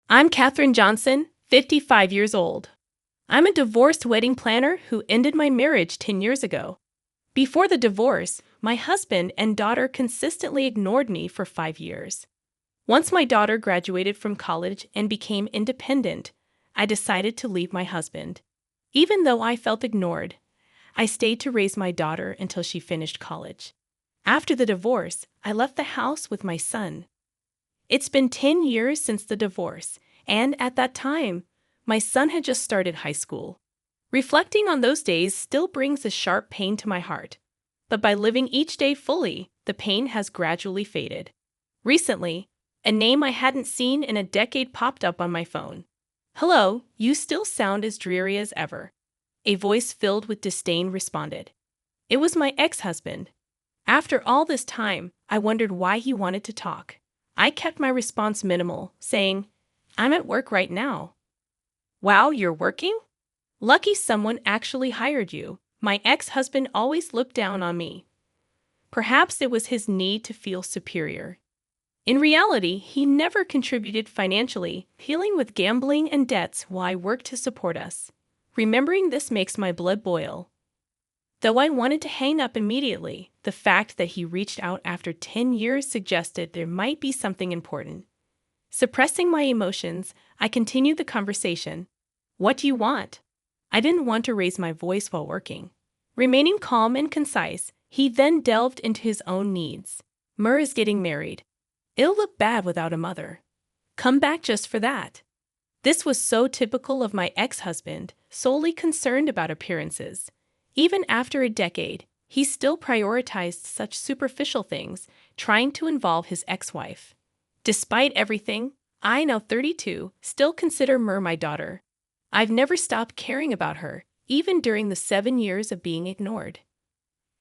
I'm Katherine Johnson, 55 years old. I'm a divorced wedding planner who ended my marriage 10 years ago. Before the divorce, my husband and daughter consistently ignored me for 5 years. Once my daughter graduated from college and became independent, I decided to leave my husband. Even though I felt ignored, I stayed to raise my daughter until she finished college. After the divorce, I left the house with my son. It's been 10 years since the divorce, and at that time, my son had just started high school. Reflecting on those days still brings a sharp pain to my heart. But by living each day fully, the pain has gradually faded. Recently, a name I hadn't seen in a decade popped up on my phone. "Hello, you still sound as dreary as ever." A voice filled with disdain responded. It was my ex-husband. After all this time, I wondered why he wanted to talk. I kept my response minimal, saying, "I'm at work right now." "Wow, you're working? Lucky someone actually hired you." My ex-husband always looked down on me. Perhaps it was his need to feel superior. In reality, he never contributed financially, dealing with gambling and debts while I worked to support us. Remembering this makes my blood boil. Though I wanted to hang up immediately, the fact that he reached out after 10 years suggested there might be something important. Suppressing my emotions, I continued the conversation. "What do you want?" I didn't want to raise my voice while working. Remaining calm and concise, he then delved into his own needs. "Mur is getting married. It'll look bad without a mother. Come back just for that." This was so typical of my ex-husband, solely concerned about appearances. Even after a decade, he still prioritized such superficial things, trying to involve his ex-wife. Despite everything, I, now 32, still consider Mur my daughter. I've never stopped caring about her, even during the 7 years of being ignored.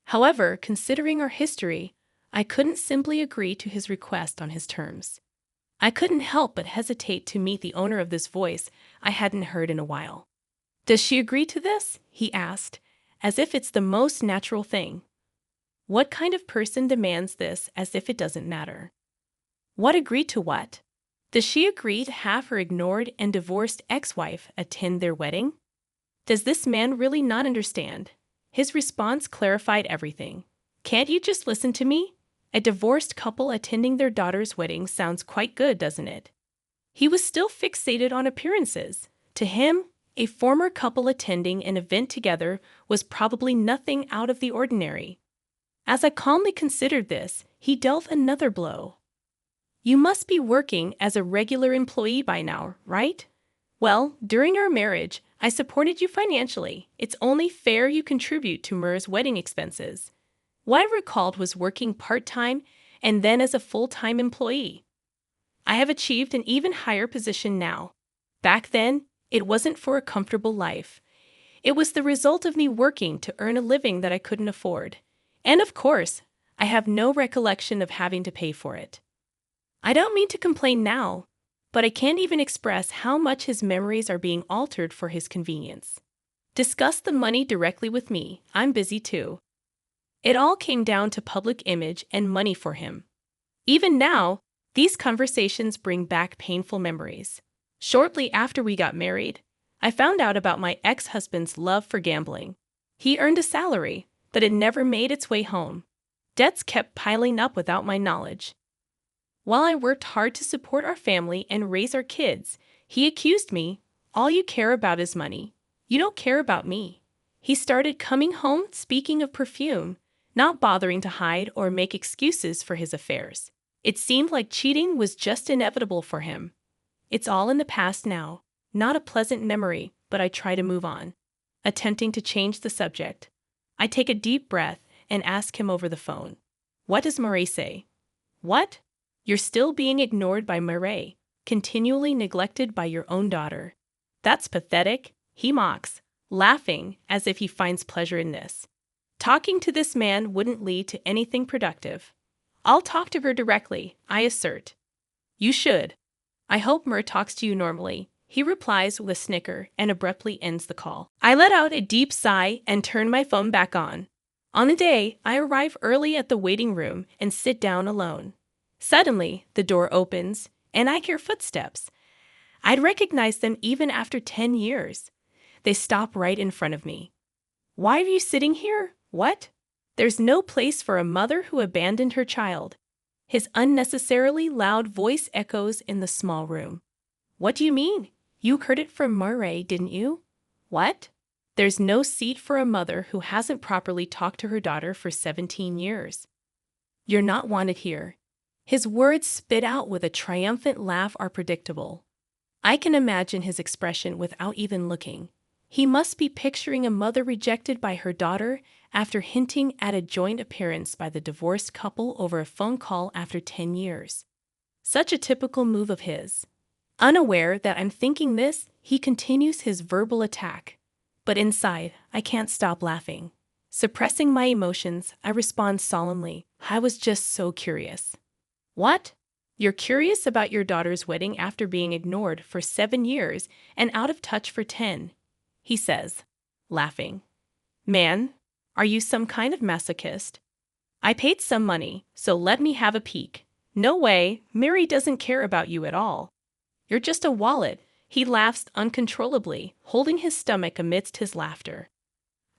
However, considering our history, I couldn't simply agree to his request on his terms. I couldn't help but hesitate to meet the owner of this voice I hadn't heard in a while. "Does she agree to this?" he asked, as if it's the most natural thing. What kind of person demands this as if it doesn't matter? What agree to what? Does she agree to have her ignored and divorced ex-wife attend their wedding? Does this man really not understand? His response clarified everything. "Can't you just listen to me? A divorced couple attending their daughter's wedding sounds quite good, doesn't it?" He was still fixated on appearances. To him, a former couple attending an event together was probably nothing out of the ordinary. As I calmly considered this, he dealt another blow. "You must be working as a regular employee by now, right? Well, during our marriage, I supported you financially. It's only fair you contribute to Mur's wedding expenses." What I recalled was working part-time and then as a full-time employee. I have achieved an even higher position now. Back then, it wasn't for a comfortable life. It was the result of me working to earn a living that I couldn't afford. And of course, I have no recollection of having to pay for it. I don't mean to complain now, but I can't even express how much his memories are being altered for his convenience. Discuss the money directly with me. I'm busy too. It all came down to public image and money for him. Even now, these conversations bring back painful memories. Shortly after we got married, I found out about my ex-husband's love for gambling. He earned a salary, but it never made its way home. Debts kept piling up without my knowledge. While I worked hard to support our family and raise our kids, he accused me, "All you care about is money. You don't care about me." He started coming home speaking of perfume, not bothering to hide or make excuses for his affairs. It seemed like cheating was just inevitable for him. It's all in the past now, not a pleasant memory, but I try to move on. Attempting to change the subject, I take a deep breath and ask him over the phone, "What does Murray say?" "What? You're still being ignored by Murray, continually neglected by your own daughter. That's pathetic," he mocks, laughing as if he finds pleasure in this. Talking to this man wouldn't lead to anything productive. "I'll talk to her directly," I assert. "You should. I hope Mur talks to you normally," he replies with a snicker and abruptly ends the call. I let out a deep sigh and turn my phone back on. On the day, I arrive early at the waiting room and sit down alone. Suddenly, the door opens, and I hear footsteps. I'd recognize them even after 10 years. They stop right in front of me. Why are you sitting here? What? There's no place for a mother who abandoned her child. His unnecessarily loud voice echoes in the small room. What do you mean? You heard it from Murray, didn't you? What? There's no seat for a mother who hasn't properly talked to her daughter for 17 years. You're not wanted here. His words spit out with a triumphant laugh are predictable. I can imagine his expression without even looking. He must be picturing a mother rejected by her daughter after hinting at a joint appearance by the divorced couple over a phone call after 10 years. Such a typical move of his. Unaware that I'm thinking this, he continues his verbal attack. But inside, I can't stop laughing. Suppressing my emotions, I respond solemnly. I was just so curious. What? You're curious about your daughter's wedding after being ignored for 7 years and out of touch for 10, he says, laughing. Man, are you some kind of masochist? I paid some money, so let me have a peek. No way, Mary doesn't care about you at all. You're just a wallet. He laughs uncontrollably, holding his stomach amidst his laughter.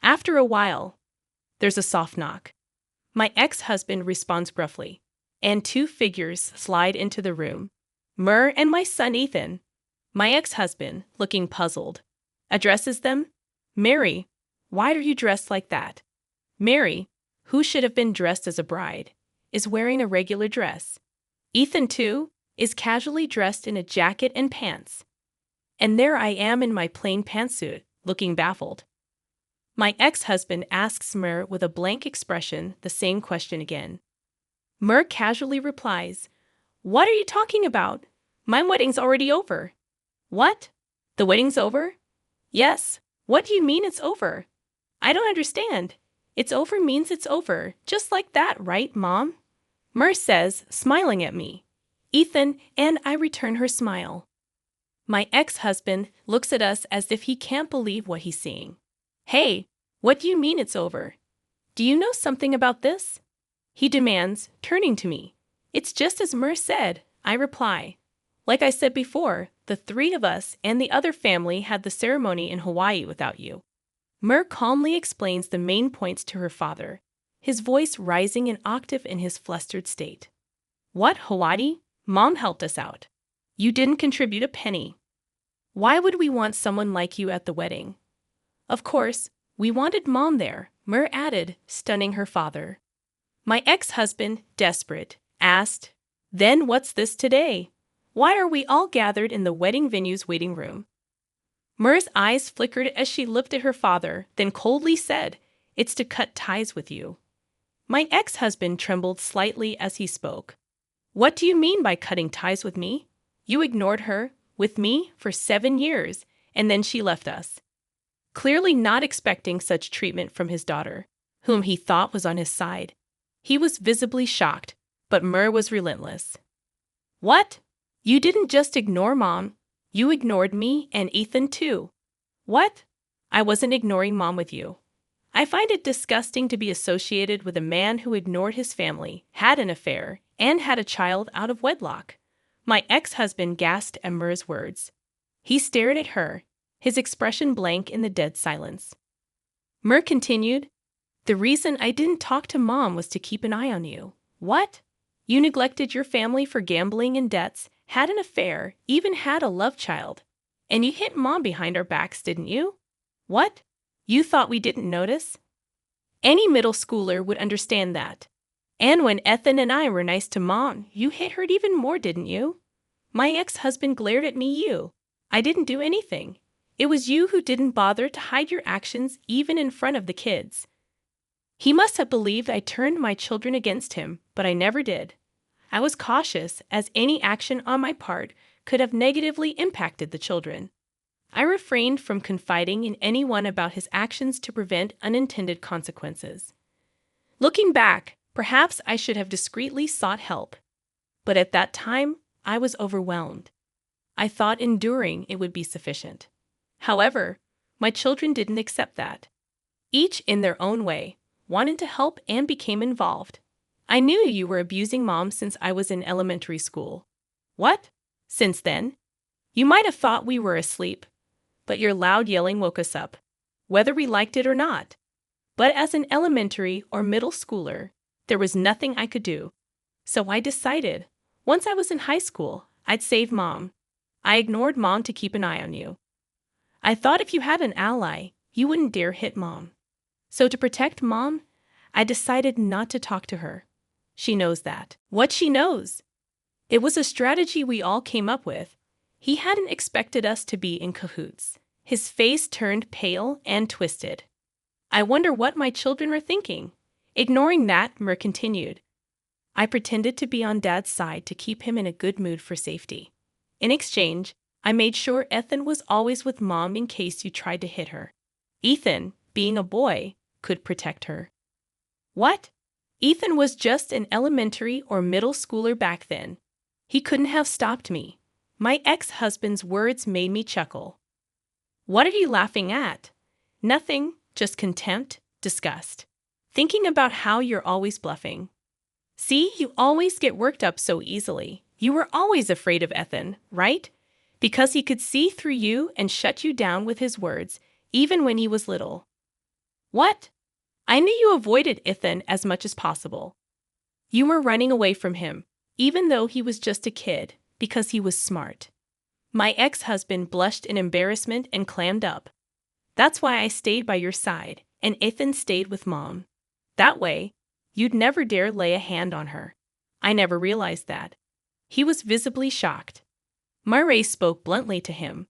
After a while, there's a soft knock. My ex-husband responds gruffly, and 2 figures slide into the room. Mur and my son Ethan. My ex-husband, looking puzzled, addresses them. Mary, why are you dressed like that? Mary, who should have been dressed as a bride, is wearing a regular dress. Ethan, too, is casually dressed in a jacket and pants. And there I am in my plain pantsuit, looking baffled. My ex-husband asks Mur with a blank expression the same question again. Mur casually replies, What are you talking about? My wedding's already over. What? The wedding's over? Yes. What do you mean it's over? I don't understand. It's over means it's over, just like that, right, Mom? Mur says, smiling at me. Ethan and I return her smile. My ex-husband looks at us as if he can't believe what he's seeing. Hey, what do you mean it's over? Do you know something about this? He demands, turning to me. It's just as Mur said, I reply. Like I said before, the 3 of us and the other family had the ceremony in Hawaii without you. Mur calmly explains the main points to her father, his voice rising an octave in his flustered state. What, Hawaii? Mom helped us out. You didn't contribute a penny. Why would we want someone like you at the wedding? Of course, we wanted Mom there, Mur added, stunning her father. My ex-husband, desperate, asked, Then what's this today? Why are we all gathered in the wedding venue's waiting room? Mur's eyes flickered as she looked at her father, then coldly said, It's to cut ties with you. My ex-husband trembled slightly as he spoke. What do you mean by cutting ties with me? You ignored her, with me, for 7 years, and then she left us. Clearly not expecting such treatment from his daughter, whom he thought was on his side. He was visibly shocked, but Mur was relentless. What? You didn't just ignore Mom. You ignored me and Ethan too. What? I wasn't ignoring Mom with you. I find it disgusting to be associated with a man who ignored his family, had an affair, and had a child out of wedlock. My ex-husband gasped at Mur's words. He stared at her, his expression blank in the dead silence. Mur continued, The reason I didn't talk to Mom was to keep an eye on you. What? You neglected your family for gambling and debts, had an affair, even had a love child. And you hit Mom behind our backs, didn't you? What? You thought we didn't notice? Any middle schooler would understand that. And when Ethan and I were nice to Mom, you hit her even more, didn't you? My ex-husband glared at me. I didn't do anything. It was you who didn't bother to hide your actions even in front of the kids. He must have believed I turned my children against him, but I never did. I was cautious, as any action on my part could have negatively impacted the children. I refrained from confiding in anyone about his actions to prevent unintended consequences. Looking back, perhaps I should have discreetly sought help. But at that time, I was overwhelmed. I thought enduring it would be sufficient. However, my children didn't accept that. Each, in their own way, wanted to help and became involved. I knew you were abusing Mom since I was in elementary school. What? Since then? You might have thought we were asleep, but your loud yelling woke us up, whether we liked it or not. But as an elementary or middle schooler, there was nothing I could do. So I decided, once I was in high school, I'd save Mom. I ignored Mom to keep an eye on you. I thought if you had an ally, you wouldn't dare hit Mom. So to protect Mom, I decided not to talk to her. She knows that. What she knows? It was a strategy we all came up with. He hadn't expected us to be in cahoots. His face turned pale and twisted. I wonder what my children are thinking. Ignoring that, Mer continued. I pretended to be on Dad's side to keep him in a good mood for safety. In exchange, I made sure Ethan was always with Mom in case you tried to hit her. Ethan, being a boy, could protect her. What? Ethan was just an elementary or middle schooler back then. He couldn't have stopped me. My ex-husband's words made me chuckle. What are you laughing at? Nothing, just contempt, disgust. Thinking about how you're always bluffing. See, you always get worked up so easily. You were always afraid of Ethan, right? Because he could see through you and shut you down with his words, even when he was little. What? I knew you avoided Ethan as much as possible. You were running away from him, even though he was just a kid, because he was smart. My ex-husband blushed in embarrassment and clammed up. That's why I stayed by your side, and Ethan stayed with Mom. That way, you'd never dare lay a hand on her. I never realized that. He was visibly shocked. Murray spoke bluntly to him.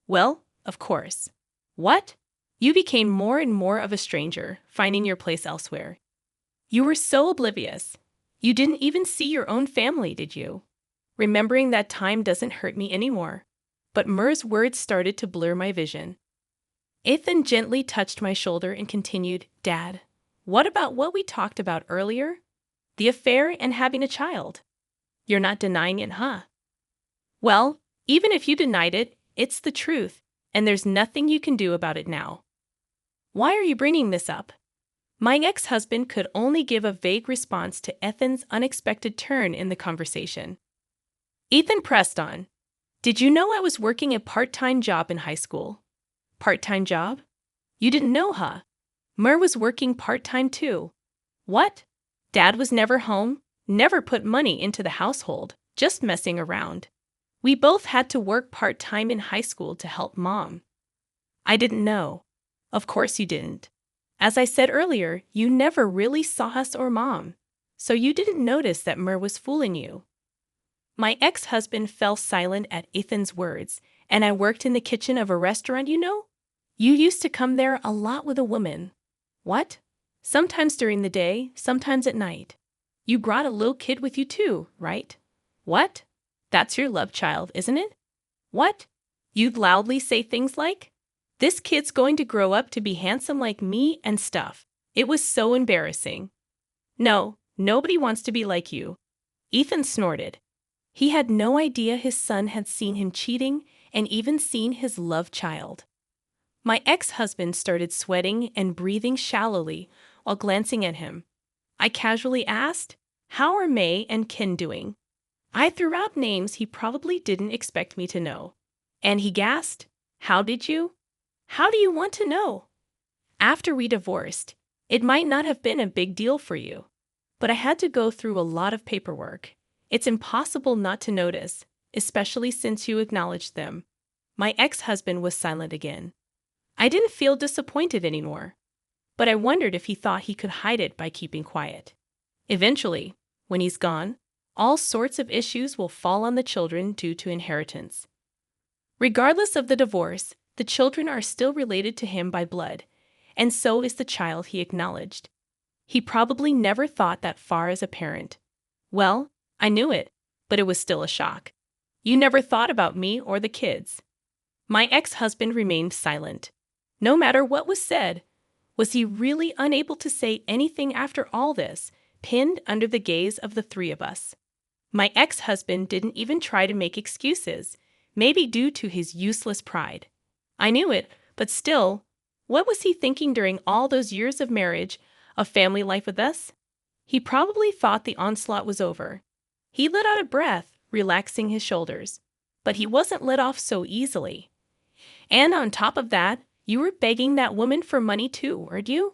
Well, of course. What? You became more and more of a stranger, finding your place elsewhere. You were so oblivious. You didn't even see your own family, did you? Remembering that time doesn't hurt me anymore. But Mur's words started to blur my vision. Ethan gently touched my shoulder and continued, Dad, what about what we talked about earlier? The affair and having a child. You're not denying it, huh? Well, even if you denied it, it's the truth, and there's nothing you can do about it now. Why are you bringing this up? My ex-husband could only give a vague response to Ethan's unexpected turn in the conversation. Ethan pressed on. Did you know I was working a part-time job in high school? Part-time job? You didn't know, huh? Mur was working part-time too. What? Dad was never home, never put money into the household, just messing around. We both had to work part-time in high school to help Mom. I didn't know. Of course you didn't. As I said earlier, you never really saw us or Mom, so you didn't notice that Mur was fooling you. My ex-husband fell silent at Ethan's words, and I worked in the kitchen of a restaurant, you know? You used to come there a lot with a woman. What? Sometimes during the day, sometimes at night. You brought a little kid with you too, right? What? That's your love child, isn't it? What? You'd loudly say things like, this kid's going to grow up to be handsome like me and stuff. It was so embarrassing. No, nobody wants to be like you. Ethan snorted. He had no idea his son had seen him cheating and even seen his love child. My ex-husband started sweating and breathing shallowly while glancing at him. I casually asked, how are May and Ken doing? I threw out names he probably didn't expect me to know. And he gasped, how did you? How do you want to know? After we divorced, it might not have been a big deal for you, but I had to go through a lot of paperwork. It's impossible not to notice, especially since you acknowledged them. My ex-husband was silent again. I didn't feel disappointed anymore, but I wondered if he thought he could hide it by keeping quiet. Eventually, when he's gone, all sorts of issues will fall on the children due to inheritance. Regardless of the divorce, the children are still related to him by blood, and so is the child he acknowledged. He probably never thought that far as a parent. Well, I knew it, but it was still a shock. You never thought about me or the kids. My ex-husband remained silent. No matter what was said, was he really unable to say anything after all this, pinned under the gaze of the three of us? My ex-husband didn't even try to make excuses, maybe due to his useless pride. I knew it, but still, what was he thinking during all those years of marriage, of family life with us? He probably thought the onslaught was over. He let out a breath, relaxing his shoulders. but he wasn't let off so easily. And on top of that, you were begging that woman for money too, weren't you?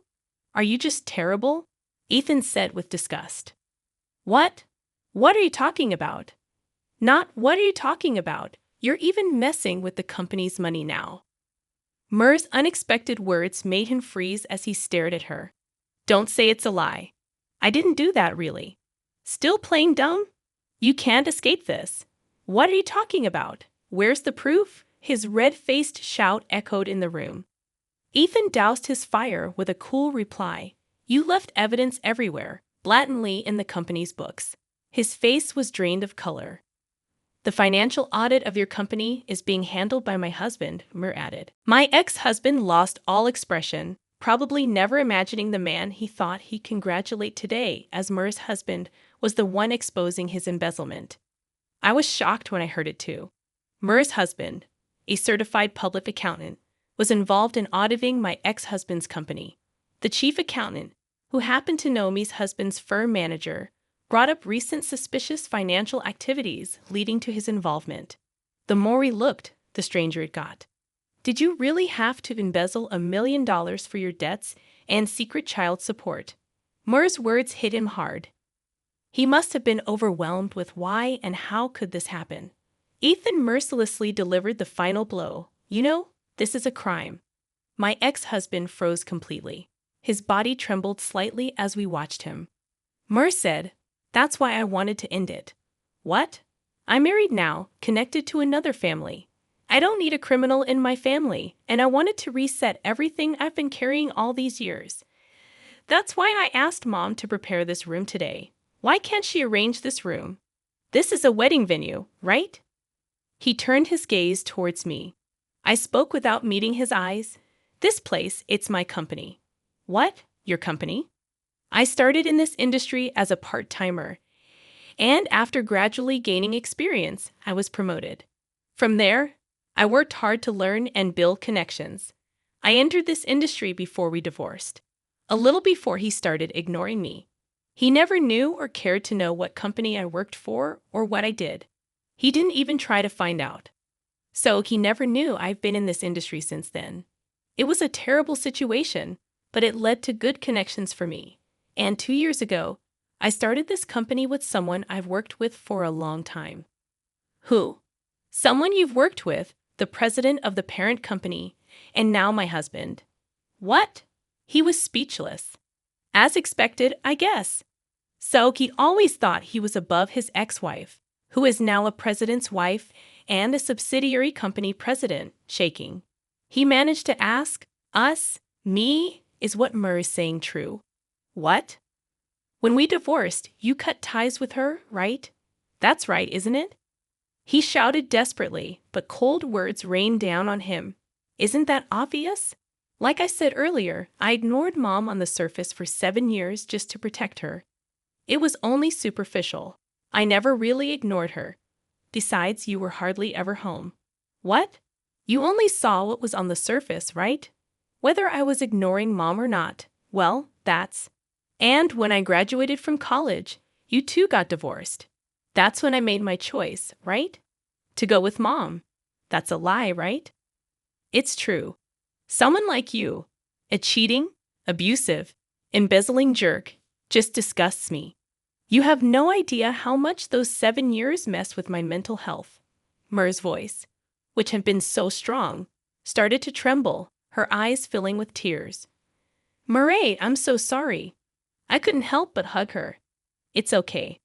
Are you just terrible? Ethan said with disgust. What? What are you talking about? Not what are you talking about? You're even messing with the company's money now. Mur's unexpected words made him freeze as he stared at her. Don't say it's a lie. I didn't do that really. Still playing dumb? You can't escape this. What are you talking about? Where's the proof? His red-faced shout echoed in the room. Ethan doused his fire with a cool reply. You left evidence everywhere, blatantly in the company's books. His face was drained of color. The financial audit of your company is being handled by my husband, Mur added. My ex-husband lost all expression, probably never imagining the man he thought he'd congratulate today as Mur's husband was the one exposing his embezzlement. I was shocked when I heard it too. Mur's husband, a certified public accountant, was involved in auditing my ex-husband's company. The chief accountant, who happened to know me's husband's firm manager, brought up recent suspicious financial activities leading to his involvement. The more we looked, the stranger it got. Did you really have to embezzle $1 million for your debts and secret child support? Mur's words hit him hard. He must have been overwhelmed with why and how could this happen. Ethan mercilessly delivered the final blow. You know, this is a crime. My ex-husband froze completely. His body trembled slightly as we watched him. Mur said, That's why I wanted to end it. What? I'm married now, connected to another family. I don't need a criminal in my family, and I wanted to reset everything I've been carrying all these years. That's why I asked Mom to prepare this room today. Why can't she arrange this room? This is a wedding venue, right? He turned his gaze towards me. I spoke without meeting his eyes. This place, it's my company. What? Your company? I started in this industry as a part-timer, and after gradually gaining experience, I was promoted. From there, I worked hard to learn and build connections. I entered this industry before we divorced, a little before he started ignoring me. He never knew or cared to know what company I worked for or what I did. He didn't even try to find out. So he never knew I've been in this industry since then. It was a terrible situation, but it led to good connections for me. And 2 years ago, I started this company with someone I've worked with for a long time. Who? Someone you've worked with, the president of the parent company, and now my husband. What? He was speechless. As expected, I guess. So he always thought he was above his ex-wife, who is now a president's wife and a subsidiary company president, shaking. He managed to ask us, me, is what Mur is saying true? What? When we divorced, you cut ties with her, right? That's right, isn't it? He shouted desperately, but cold words rained down on him. Isn't that obvious? Like I said earlier, I ignored Mom on the surface for 7 years just to protect her. It was only superficial. I never really ignored her. Besides, you were hardly ever home. What? You only saw what was on the surface, right? Whether I was ignoring Mom or not, well, that's... And when I graduated from college, you too got divorced. That's when I made my choice, right? To go with Mom. That's a lie, right? It's true. Someone like you, a cheating, abusive, embezzling jerk, just disgusts me. You have no idea how much those 7 years messed with my mental health. Mur's voice, which had been so strong, started to tremble, her eyes filling with tears. Murray, I'm so sorry. I couldn't help but hug her. It's okay.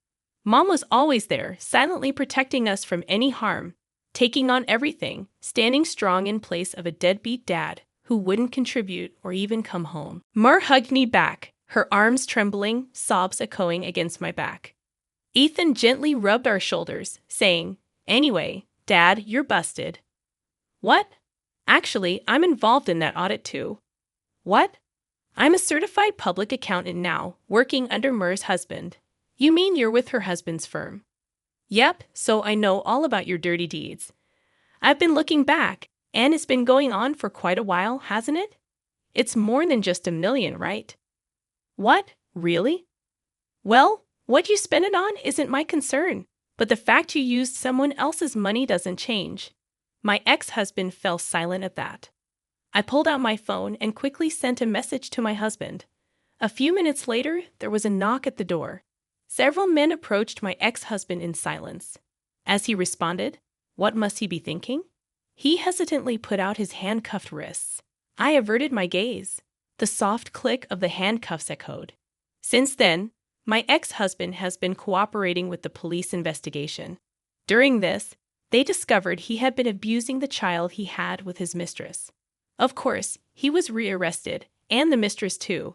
Mom was always there, silently protecting us from any harm, taking on everything, standing strong in place of a deadbeat dad who wouldn't contribute or even come home. Mur hugged me back, her arms trembling, sobs echoing against my back. Ethan gently rubbed our shoulders, saying, Anyway, Dad, you're busted. What? Actually, I'm involved in that audit too. What? I'm a certified public accountant now, working under Mur's husband. You mean you're with her husband's firm? Yep, so I know all about your dirty deeds. I've been looking back, and it's been going on for quite a while, hasn't it? It's more than just $1 million, right? What? Really? Well, what you spend it on isn't my concern. But the fact you used someone else's money doesn't change. My ex-husband fell silent at that. I pulled out my phone and quickly sent a message to my husband. A few minutes later, there was a knock at the door. Several men approached my ex-husband in silence. As he responded, what must he be thinking? He hesitantly put out his handcuffed wrists. I averted my gaze. The soft click of the handcuffs echoed. Since then, my ex-husband has been cooperating with the police investigation. During this, they discovered he had been abusing the child he had with his mistress. Of course, he was rearrested, and the mistress too.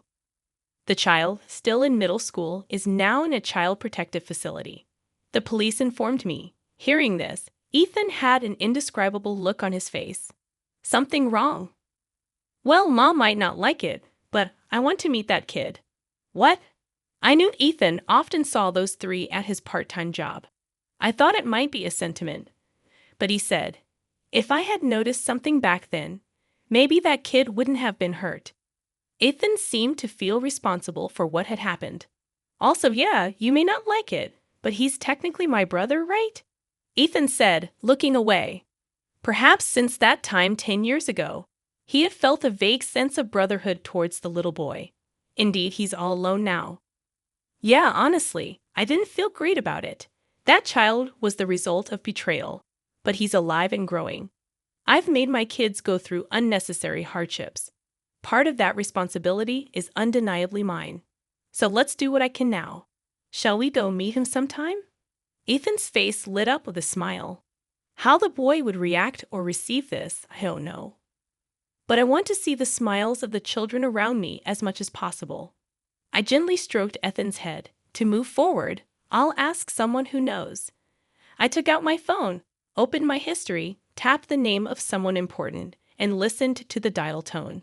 The child, still in middle school, is now in a child protective facility. The police informed me. Hearing this, Ethan had an indescribable look on his face. Something wrong. Well, Mom might not like it, but I want to meet that kid. What? I knew Ethan often saw those three at his part-time job. I thought it might be a sentiment. But he said, if I had noticed something back then, maybe that kid wouldn't have been hurt. Ethan seemed to feel responsible for what had happened. Also, yeah, you may not like it, but he's technically my brother, right? Ethan said, looking away. Perhaps since that time 10 years ago, he had felt a vague sense of brotherhood towards the little boy. Indeed, he's all alone now. Yeah, honestly, I didn't feel great about it. That child was the result of betrayal, but he's alive and growing. I've made my kids go through unnecessary hardships. Part of that responsibility is undeniably mine. So let's do what I can now. Shall we go meet him sometime? Ethan's face lit up with a smile. How the boy would react or receive this, I don't know. But I want to see the smiles of the children around me as much as possible. I gently stroked Ethan's head. To move forward, I'll ask someone who knows. I took out my phone, opened my history, tapped the name of someone important, and listened to the dial tone.